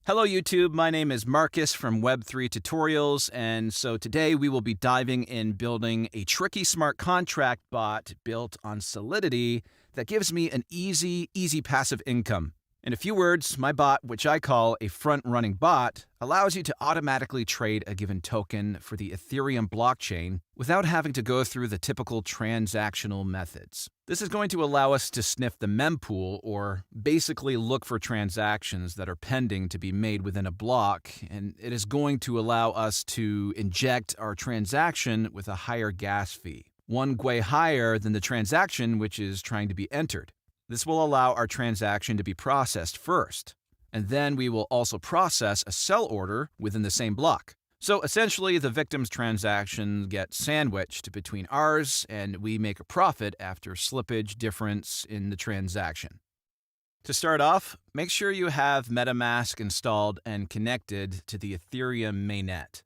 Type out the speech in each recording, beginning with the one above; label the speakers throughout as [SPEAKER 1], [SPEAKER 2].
[SPEAKER 1] Hello YouTube, my name is Marcus from Web3 Tutorials, and so today we will be diving in building a tricky smart contract bot built on Solidity that gives me an easy passive income. In a few words, my bot, which I call a front-running bot, allows you to automatically trade a given token for the Ethereum blockchain without having to go through the typical transactional methods. This is going to allow us to sniff the mempool, or basically look for transactions that are pending to be made within a block, and it is going to allow us to inject our transaction with a higher gas fee, one way higher than the transaction which is trying to be entered. This will allow our transaction to be processed first, and then we will also process a sell order within the same block. So essentially, the victim's transaction gets sandwiched between ours, and we make a profit after slippage difference in the transaction. To start off, make sure you have MetaMask installed and connected to the Ethereum mainnet.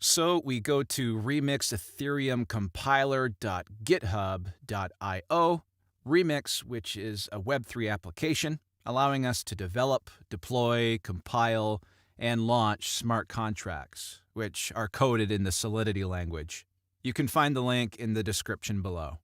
[SPEAKER 1] So we go to remix.ethereum.compiler.github.io, Remix, which is a Web3 application, allowing us to develop, deploy, compile, and launch smart contracts, which are coded in the Solidity language. You can find the link in the description below.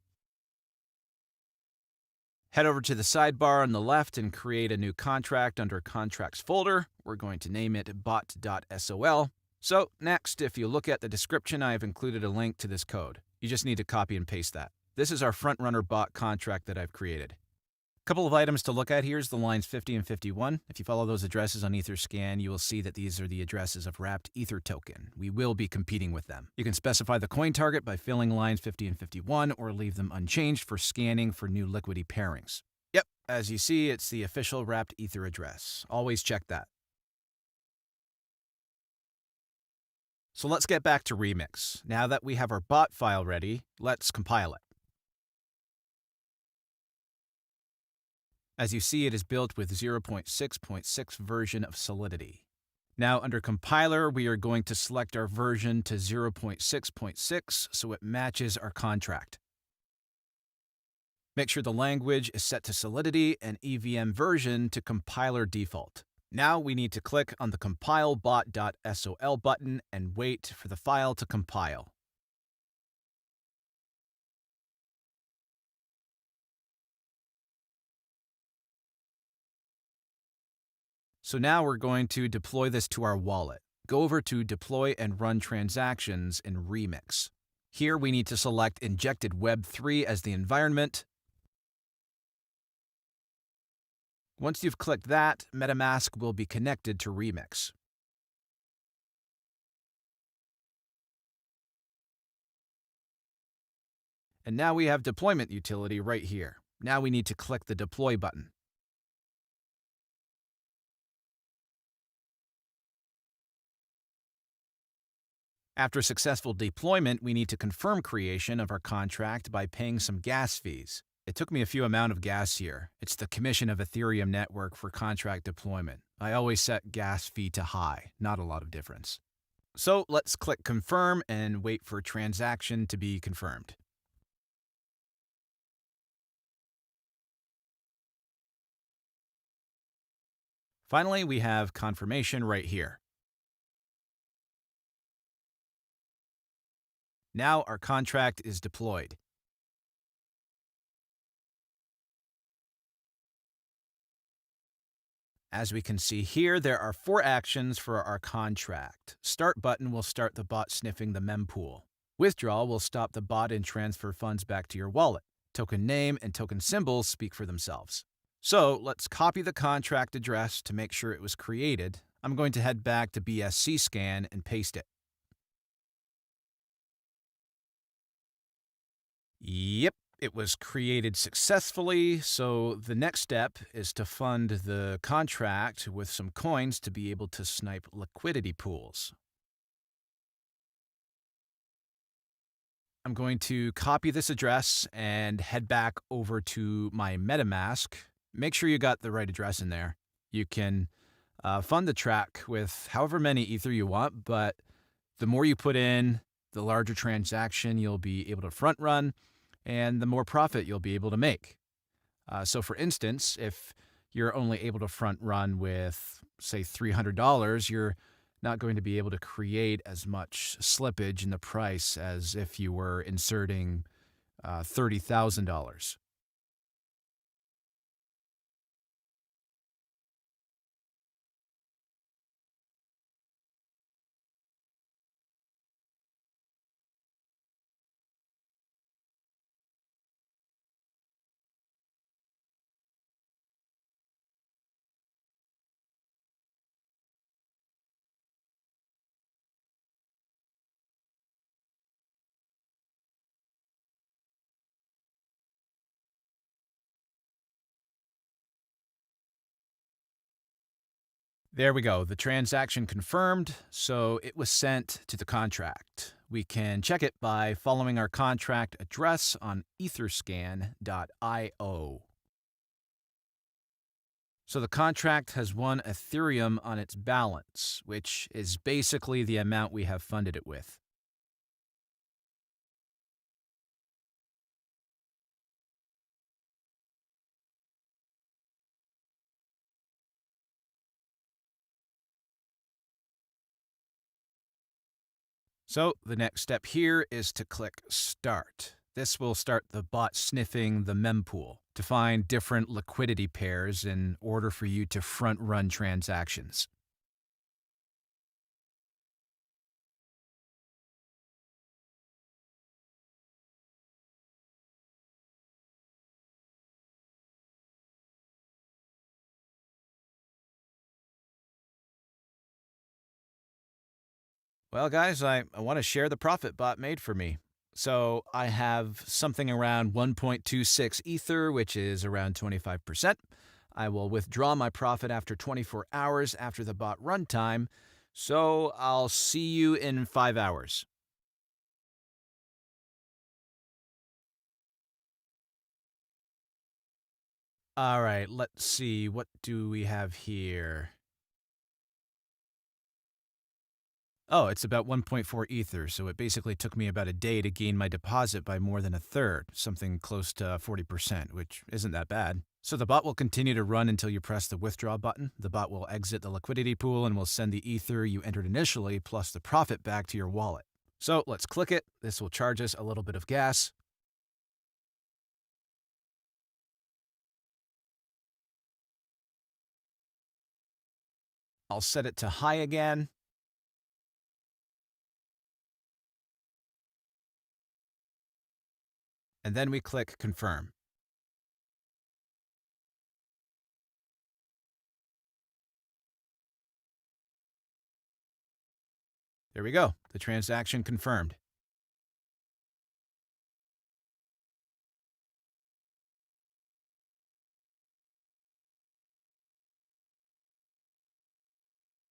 [SPEAKER 1] Head over to the sidebar on the left and create a new contract under Contracts folder. We're going to name it bot.sol. So next, if you look at the description, I have included a link to this code. You just need to copy and paste that. This is our front-runner bot contract that I've created. A couple of items to look at here is the lines 50 and 51. If you follow those addresses on Etherscan, you will see that these are the addresses of wrapped Ether token. We will be competing with them. You can specify the coin target by filling lines 50 and 51 or leave them unchanged for scanning for new liquidity pairings. Yep, as you see, it's the official wrapped Ether address. Always check that. So let's get back to Remix. Now that we have our bot file ready, let's compile it. As you see, it is built with 0.6.6 version of Solidity. Now under compiler, we are going to select our version to 0.6.6 so it matches our contract. Make sure the language is set to Solidity and EVM version to compiler default. Now we need to click on the compile bot.sol button and wait for the file to compile. So now we're going to deploy this to our wallet. Go over to Deploy and Run Transactions in Remix. Here we need to select Injected Web3 as the environment. Once you've clicked that, MetaMask will be connected to Remix. And now we have deployment utility right here. Now we need to click the Deploy button. After successful deployment, we need to confirm creation of our contract by paying some gas fees. It took me a few amount of gas here. It's the commission of Ethereum network for contract deployment. I always set gas fee to high, not a lot of difference. So let's click confirm and wait for transaction to be confirmed. Finally, we have confirmation right here. Now our contract is deployed. As we can see here, there are 4 actions for our contract. Start button will start the bot sniffing the mempool. Withdraw will stop the bot and transfer funds back to your wallet. Token name and token symbols speak for themselves. So let's copy the contract address to make sure it was created. I'm going to head back to BSC scan and paste it. Yep, it was created successfully, so the next step is to fund the contract with some coins to be able to snipe liquidity pools. I'm going to copy this address and head back over to my MetaMask. Make sure you got the right address in there. You can fund the track with however many Ether you want, but the more you put in, the larger transaction you'll be able to front run, and the more profit you'll be able to make. So for instance, if you're only able to front run with, say, $300, you're not going to be able to create as much slippage in the price as if you were inserting $30,000. There we go. The transaction confirmed, so it was sent to the contract. We can check it by following our contract address on etherscan.io. So the contract has 1 Ethereum on its balance, which is basically the amount we have funded it with. So the next step here is to click Start. This will start the bot sniffing the mempool to find different liquidity pairs in order for you to front-run transactions. Well, guys, I want to share the profit bot made for me. So I have something around 1.26 Ether, which is around 25%. I will withdraw my profit after 24 hours after the bot runtime. So I'll see you in 5 hours. All right, let's see. What do we have here? Oh, it's about 1.4 Ether, so it basically took me about a day to gain my deposit by more than a third, something close to 40%, which isn't that bad. So the bot will continue to run until you press the withdraw button. The bot will exit the liquidity pool and will send the Ether you entered initially plus the profit back to your wallet. So let's click it. This will charge us a little bit of gas. I'll set it to high again. And then we click confirm. There we go. The transaction confirmed.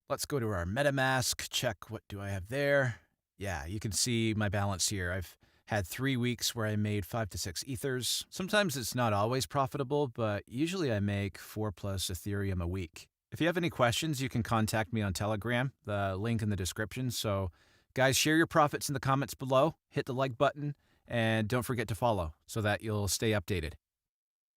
[SPEAKER 1] Let's go to our MetaMask, check what do I have there. Yeah, you can see my balance here. I've had 3 weeks where I made 5 to 6 ethers. Sometimes it's not always profitable, but usually I make 4 plus Ethereum a week. If you have any questions, you can contact me on Telegram, the link in the description. So guys, share your profits in the comments below, hit the like button, and don't forget to follow so that you'll stay updated.